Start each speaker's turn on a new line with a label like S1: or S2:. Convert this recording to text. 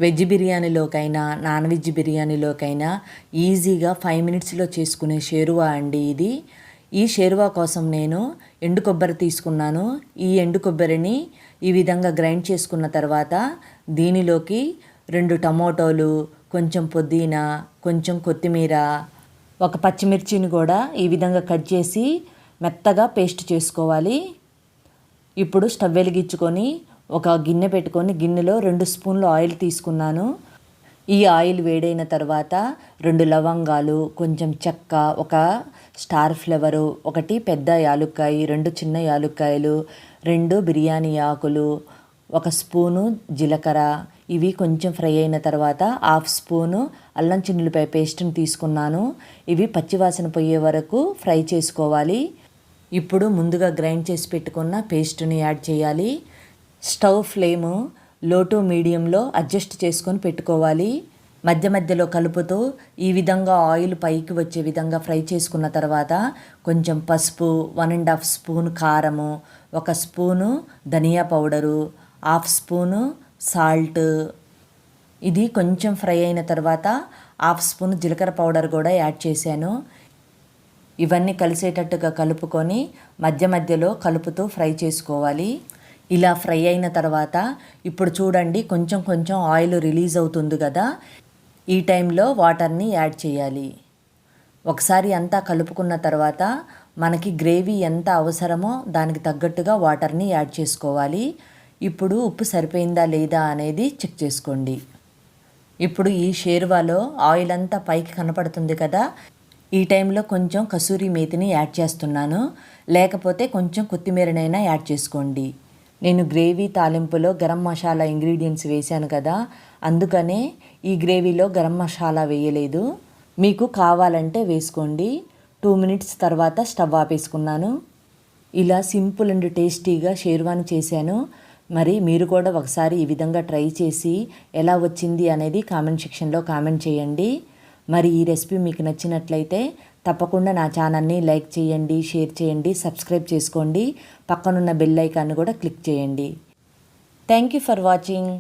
S1: Veg బిర్యానీలోకైనా non veg బిర్యానీలోకైనా ఈజీగా 5 మినిట్స్లో చేసుకునే షేర్వా అండి ఇది. ఈ షేర్వా కోసం నేను ఎండు కొబ్బరి తీసుకున్నాను. ఈ ఎండు కొబ్బరిని ఈ విధంగా గ్రైండ్ చేసుకున్న తర్వాత దీనిలోకి 2 టమోటోలు, కొంచెం పుదీనా, కొంచెం కొత్తిమీర, ఒక పచ్చిమిర్చిని కూడా ఈ విధంగా కట్ చేసి మెత్తగా పేస్ట్ చేసుకోవాలి. ఇప్పుడు స్టవ్ వెలిగించుకొని ఒక గిన్నె పెట్టుకొని గిన్నెలో 2 స్పూన్లు ఆయిల్ తీసుకున్నాను. ఈ ఆయిల్ వేడైన తర్వాత 2 లవంగాలు, కొంచెం చెక్క, ఒక స్టార్ ఫ్లవరు, 1 పెద్ద యాలుక్కాయ, 2 చిన్న యాలుక్కాయలు, 2 బిర్యానీ ఆకులు, 1 స్పూను జీలకర్ర, ఇవి కొంచెం ఫ్రై అయిన తర్వాత 1/2 స్పూను అల్లం చిన్నులపాయ పేస్ట్ని తీసుకున్నాను. ఇవి పచ్చివాసన పోయే వరకు ఫ్రై చేసుకోవాలి. ఇప్పుడు ముందుగా గ్రైండ్ చేసి పెట్టుకున్న పేస్ట్ని యాడ్ చేయాలి. స్టవ్ ఫ్లేము లో టు మీడియంలో అడ్జస్ట్ చేసుకొని పెట్టుకోవాలి. మధ్య మధ్యలో కలుపుతూ ఈ విధంగా ఆయిల్ పైకి వచ్చే విధంగా ఫ్రై చేసుకున్న తర్వాత కొంచెం పసుపు, 1.5 స్పూన్ కారము, 1 స్పూను ధనియా పౌడరు, 1/2 స్పూను సాల్ట్, ఇది కొంచెం ఫ్రై అయిన తర్వాత 1/2 స్పూన్ జీలకర్ర పౌడర్ కూడా యాడ్ చేశాను. ఇవన్నీ కలిసేటట్టుగా కలుపుకొని మధ్య మధ్యలో కలుపుతూ ఫ్రై చేసుకోవాలి. ఇలా ఫ్రై అయిన తర్వాత ఇప్పుడు చూడండి కొంచెం కొంచెం ఆయిల్ రిలీజ్ అవుతుంది కదా, ఈ టైంలో వాటర్ని యాడ్ చేయాలి. ఒకసారి అంతా కలుపుకున్న తర్వాత మనకి గ్రేవీ ఎంత అవసరమో దానికి తగ్గట్టుగా వాటర్ని యాడ్ చేసుకోవాలి. ఇప్పుడు ఉప్పు సరిపోయిందా లేదా అనేది చెక్ చేసుకోండి. ఇప్పుడు ఈ షేర్వాలో ఆయిల్ అంతా పైకి కనపడుతుంది కదా, ఈ టైంలో కొంచెం కసూరి మేతిని యాడ్ చేస్తున్నాను. లేకపోతే కొంచెం కొత్తిమీరనైనా యాడ్ చేసుకోండి. నేను గ్రేవీ తాలింపులో గరం మసాలా ఇంగ్రీడియంట్స్ వేశాను కదా, అందుకనే ఈ గ్రేవీలో గరం మసాలా వేయలేదు. మీకు కావాలంటే వేసుకోండి. 2 మినిట్స్ తర్వాత స్టవ్ ఆపేసుకున్నాను. ఇలా సింపుల్ అండ్ టేస్టీగా షేర్వాని చేశాను. మరి మీరు కూడా ఒకసారి ఈ విధంగా ట్రై చేసి ఎలా వచ్చింది అనేది కామెంట్ సెక్షన్లో కామెంట్ చేయండి. మరి ఈ రెసిపీ మీకు నచ్చినట్లయితే తప్పకుండా నా ఛానల్ని లైక్ చేయండి, షేర్ చేయండి, సబ్స్క్రైబ్ చేసుకోండి. పక్కనున్న బెల్ ఐకాన్ని కూడా క్లిక్ చేయండి. Thank you for watching.